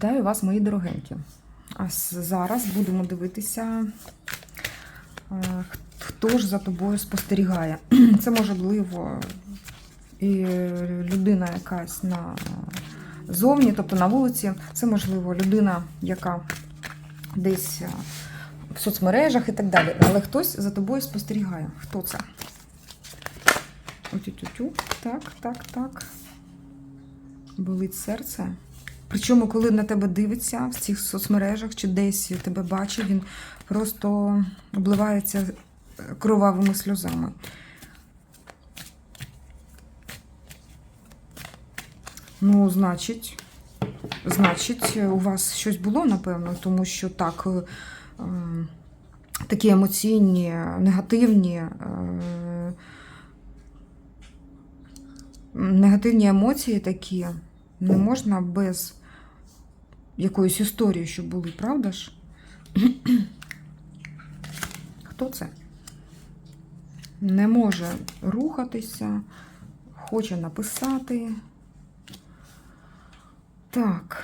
Вітаю вас, мої дорогенькі. А зараз будемо дивитися, хто ж за тобою спостерігає. Це, можливо, і людина якась назовні, тобто на вулиці. Це, можливо, людина, яка десь в соцмережах і так далі. Але хтось за тобою спостерігає. Хто це? Тю-тю-тю. Так. Болить серце. Причому, коли на тебе дивиться в цих соцмережах чи десь тебе бачить, він просто обливається кровавими сльозами. Ну, значить, у вас щось було, напевно, тому що так, такі емоційні, негативні емоції такі не можна без якоїсь історії, щоб були, правда ж? Хто це? Не може рухатися, хоче написати. Так.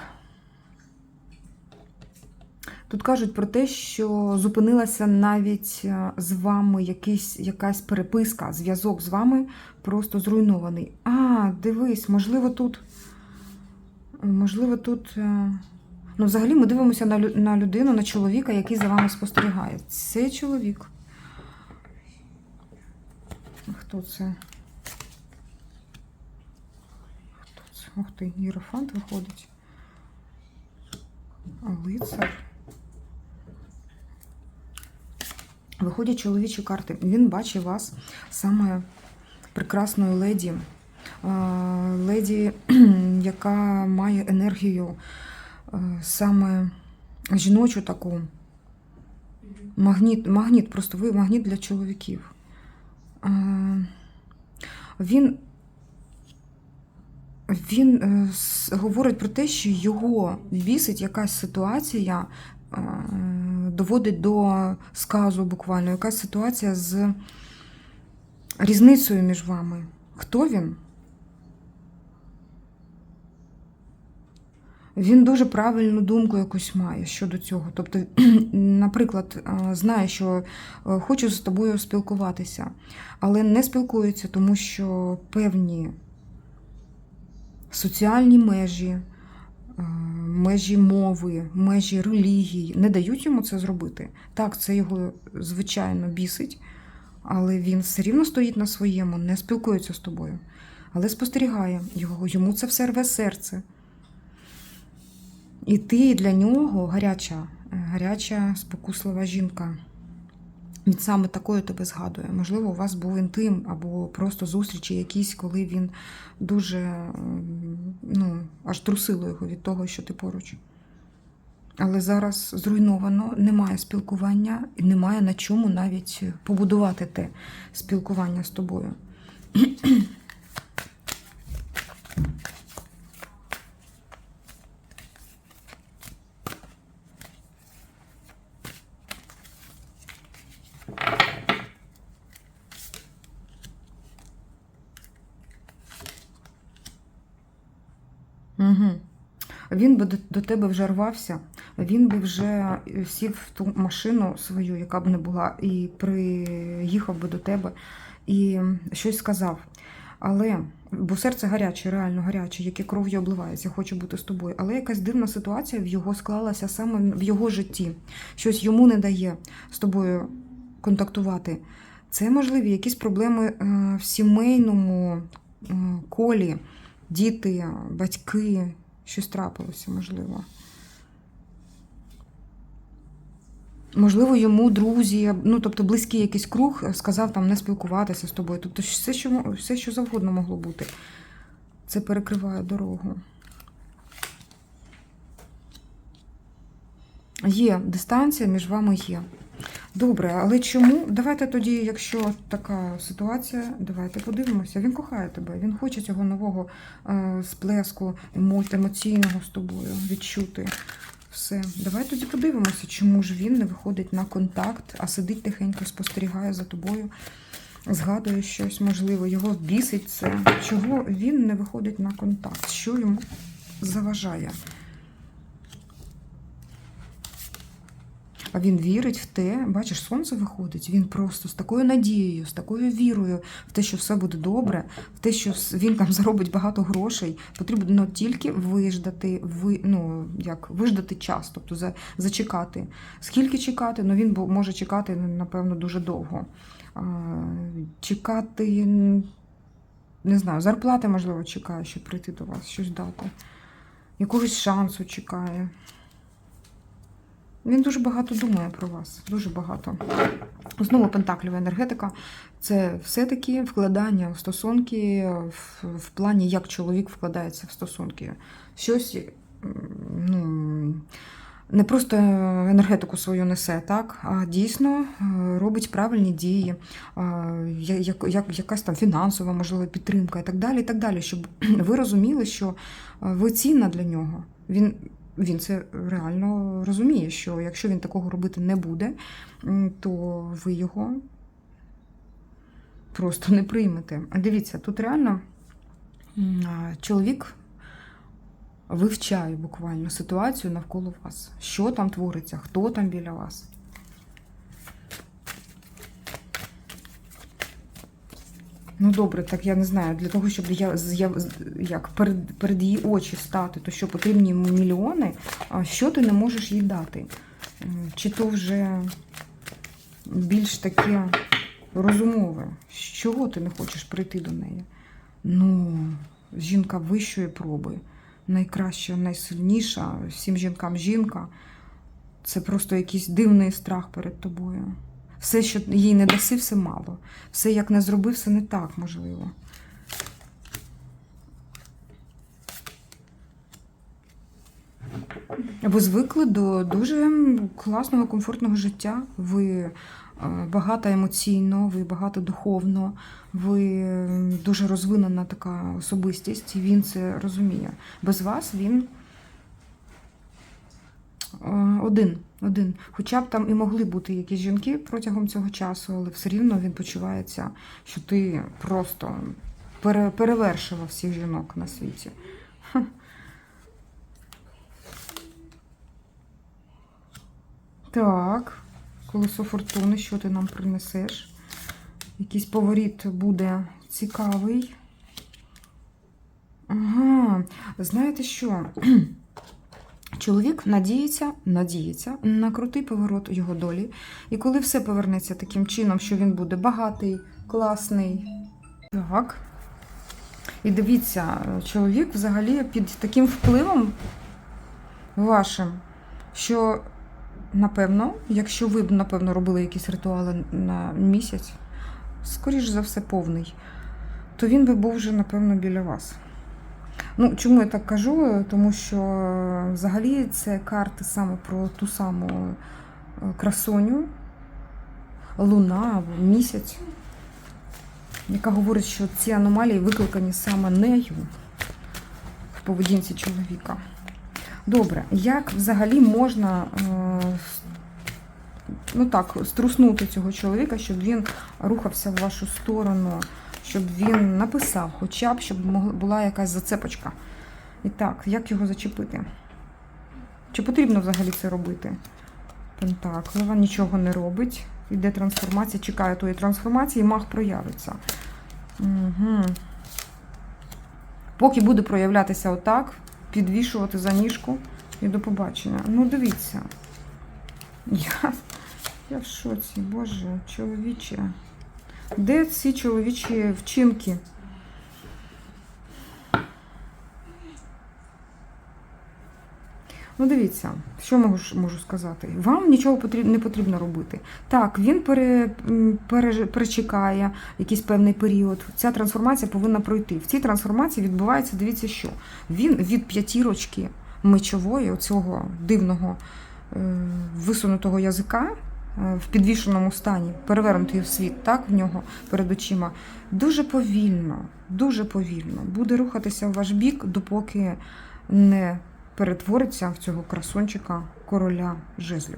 Тут кажуть про те, що зупинилася навіть з вами якась переписка, зв'язок з вами просто зруйнований. А, дивись, можливо, тут... Ну, взагалі, ми дивимося на людину, на чоловіка, який за вами спостерігає. Це чоловік. Хто це? Ух ти, Єрофант виходить. Лицар. Виходять чоловічі карти. Він бачить вас саме прекрасною леді. Леді, яка має енергію саме жіночу таку. Магніт, просто ви магніт для чоловіків. Він говорить про те, що його бісить якась ситуація, доводить до сказу буквально, якась ситуація з різницею між вами. Хто він? Він дуже правильну думку якусь має щодо цього. Тобто, наприклад, знає, що хоче з тобою спілкуватися, але не спілкується, тому що певні соціальні межі мови, межі релігії не дають йому це зробити. Так, це його, звичайно, бісить, але він все рівно стоїть на своєму, не спілкується з тобою. Але спостерігає йому це все рве серце. І ти для нього гаряча, спокуслива жінка. Він саме такою тебе згадує. Можливо, у вас був інтим або просто зустрічі якісь, коли він дуже, аж трусило його від того, що ти поруч. Але зараз зруйновано, немає спілкування і немає на чому навіть побудувати те спілкування з тобою. Угу. Він би до тебе вже рвався, він би вже сів в ту машину свою, яка б не була, і приїхав би до тебе, і щось сказав. Але, бо серце гаряче, реально гаряче, яке кров'ю обливається, хочу бути з тобою. Але якась дивна ситуація в його склалася саме в його житті. Щось йому не дає з тобою контактувати. Це, можливі, якісь проблеми в сімейному колі. Діти, батьки, щось трапилося, можливо. Можливо, йому друзі, тобто близький якийсь круг сказав там не спілкуватися з тобою. Тобто все, що завгодно могло бути. Це перекриває дорогу. Є, дистанція між вами є. Добре, але чому? Давайте тоді, якщо така ситуація, давайте подивимося. Він кохає тебе, він хоче цього нового сплеску емоційного з тобою відчути. Все. Давай тоді подивимося, чому ж він не виходить на контакт, а сидить тихенько, спостерігає за тобою, згадує щось, можливо, його бісить це. Чого він не виходить на контакт? Що йому заважає? А він вірить в те, бачиш, сонце виходить, він просто з такою надією, з такою вірою в те, що все буде добре, в те, що він там заробить багато грошей. Потрібно тільки виждати, виждати час, тобто зачекати. Скільки чекати? Ну, він може чекати, напевно, дуже довго. Чекати, не знаю, зарплати, можливо, чекає, щоб прийти до вас, щось дати. Якогось шансу чекає. Він дуже багато думає про вас, дуже багато. Знову пентаклева енергетика. Це все-таки вкладання в стосунки в плані, як чоловік вкладається в стосунки. Щось, не просто енергетику свою несе, так, а дійсно робить правильні дії, якась там фінансова, можливо, підтримка і так далі, щоб ви розуміли, що ви цінна для нього. Він це реально розуміє, що якщо він такого робити не буде, то ви його просто не приймете. А дивіться, тут реально чоловік вивчає буквально ситуацію навколо вас. Що там твориться, хто там біля вас. Ну добре, так я не знаю, для того, щоб перед її очі стати, то що потрібні мільйони, а що ти не можеш їй дати? Чи то вже більш таке розумове? З чого ти не хочеш прийти до неї? Ну, жінка вищої проби, найкраща, найсильніша, всім жінкам жінка. Це просто якийсь дивний страх перед тобою. Все, що їй не даси, все мало. Все, як не зробив, все не так можливо. Ви звикли до дуже класного, комфортного життя. Ви багато емоційно, ви багато духовно, ви дуже розвинена така особистість, і він це розуміє. Без вас він один. Хоча б там і могли бути якісь жінки протягом цього часу, але все рівно він почувається, що ти просто перевершила всіх жінок на світі. Так, колесо фортуни, що ти нам принесеш? Якийсь поворот буде цікавий. Ага, знаєте що? Чоловік надіється на крутий поворот його долі. І коли все повернеться таким чином, що він буде багатий, класний. Так. І дивіться, чоловік взагалі під таким впливом вашим, що, напевно, якщо ви б, напевно, робили якісь ритуали на місяць, скоріш за все повний, то він би був вже, напевно, біля вас. Ну, чому я так кажу? Тому що взагалі це карти саме про ту саму красуню, луна або місяць, яка говорить, що ці аномалії викликані саме нею в поведінці чоловіка. Добре, як взагалі можна струснути цього чоловіка, щоб він рухався в вашу сторону, щоб він написав, хоча б, щоб була якась зацепочка. І так, як його зачепити? Чи потрібно взагалі це робити? Пентаклева нічого не робить. Іде трансформація, чекає тої трансформації, маг проявиться. Угу. Поки буде проявлятися отак, підвішувати за ніжку і до побачення. Ну, дивіться. Я в шоці, боже, чоловіче. Де ці чоловічі вчинки? Ну, дивіться, що можу сказати. Вам нічого не потрібно робити. Так, він перечекає якийсь певний період. Ця трансформація повинна пройти. В цій трансформації відбувається, дивіться, що. Він від п'ятірочки мечової, оцього дивного висунутого язика, в підвішеному стані, перевернутий в світ, так, в нього перед очима, дуже повільно буде рухатися в ваш бік, допоки не перетвориться в цього красунчика короля жезлів.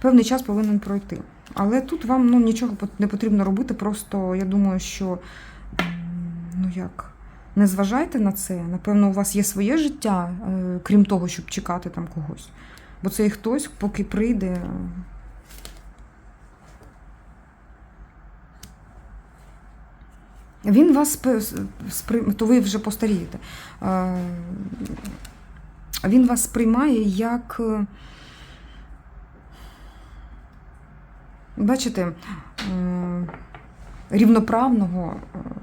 Певний час повинен пройти. Але тут вам нічого не потрібно робити, просто я думаю, що не зважайте на це. Напевно, у вас є своє життя, крім того, щоб чекати там когось. Бо цей хтось, поки прийде. Він вас то ви вже постарієте. Він вас сприймає як, бачите, рівноправного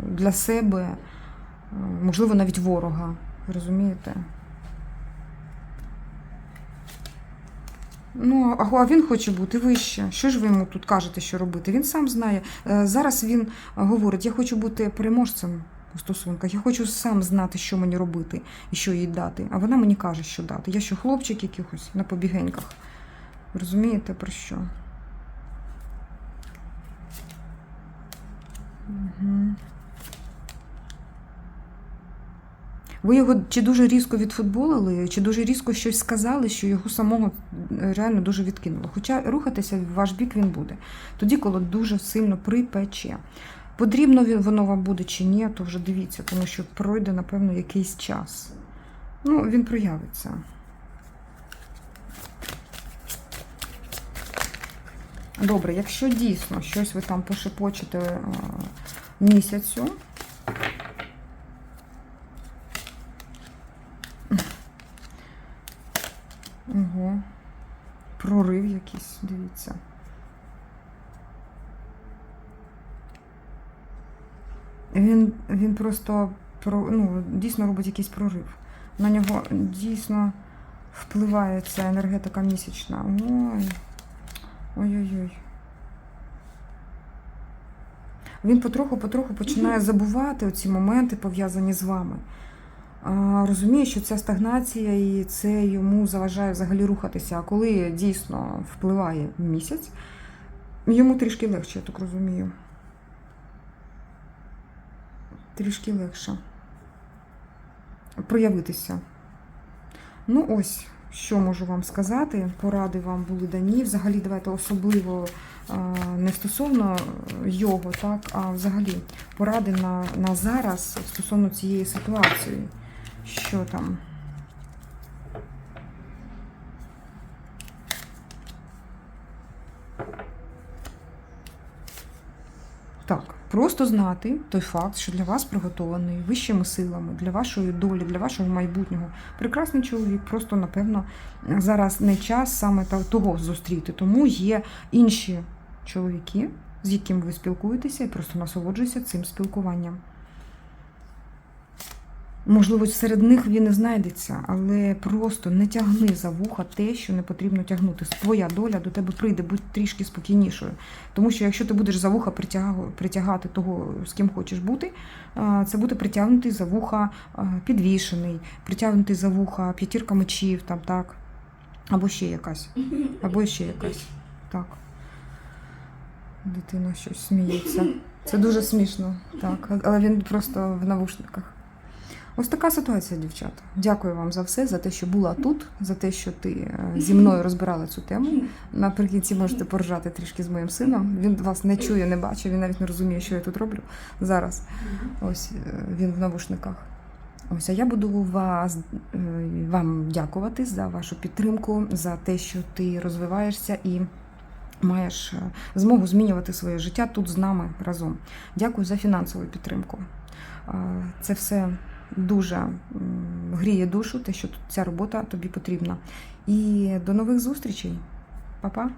для себе, можливо, навіть ворога. Розумієте? Ну, а він хоче бути вище. Що ж ви йому тут кажете, що робити? Він сам знає. Зараз він говорить, я хочу бути переможцем у стосунках, я хочу сам знати, що мені робити і що їй дати. А вона мені каже, що дати. Я що, хлопчик якихось на побігеньках? Розумієте, про що? Угу. Ви його чи дуже різко відфутболили, чи дуже різко щось сказали, що його самого реально дуже відкинуло. Хоча рухатися в ваш бік він буде. Тоді, коли дуже сильно припече. Потрібно воно вам буде чи ні, то вже дивіться, тому що пройде, напевно, якийсь час. Ну, він проявиться. Добре, якщо дійсно щось ви там пошепочете місяцю, ого, прорив якийсь, дивіться. Він просто дійсно робить якийсь прорив. На нього дійсно впливає ця енергетика місячна. Ой-ой-ой. Він потроху починає забувати оці моменти, пов'язані з вами. Розуміє, що ця стагнація і це йому заважає взагалі рухатися. А коли дійсно впливає місяць, йому трішки легше, я так розумію. Трішки легше проявитися. Ну ось, що можу вам сказати. Поради вам були дані. Взагалі, давайте особливо не стосовно його, так, а взагалі поради на зараз стосовно цієї ситуації. Що там? Так, просто знати той факт, що для вас приготований вищими силами, для вашої долі, для вашого майбутнього. Прекрасний чоловік, просто, напевно, зараз не час саме того зустріти. Тому є інші чоловіки, з якими ви спілкуєтеся, і просто насолоджуйтеся цим спілкуванням. Можливо, серед них він і знайдеться, але просто не тягни за вуха те, що не потрібно тягнути. Твоя доля до тебе прийде, будь трішки спокійнішою. Тому що якщо ти будеш за вуха притягати того, з ким хочеш бути, це буде притягнутий за вуха підвішений, притягнутий за вуха п'ятірка мечів, там, так, або ще якась. Або ще якась. Так. Дитина щось сміється. Це дуже смішно, так, але він просто в навушниках. Ось така ситуація, дівчата. Дякую вам за все, за те, що була тут, за те, що ти зі мною розбирала цю тему. Наприкінці можете поржати трішки з моїм сином. Він вас не чує, не бачить, він навіть не розуміє, що я тут роблю зараз. Ось він в навушниках. Ось, а я буду вам дякувати за вашу підтримку, за те, що ти розвиваєшся і маєш змогу змінювати своє життя тут з нами разом. Дякую за фінансову підтримку. Це все дуже гріє душу, те, що ця робота тобі потрібна. І до нових зустрічей. Па-па!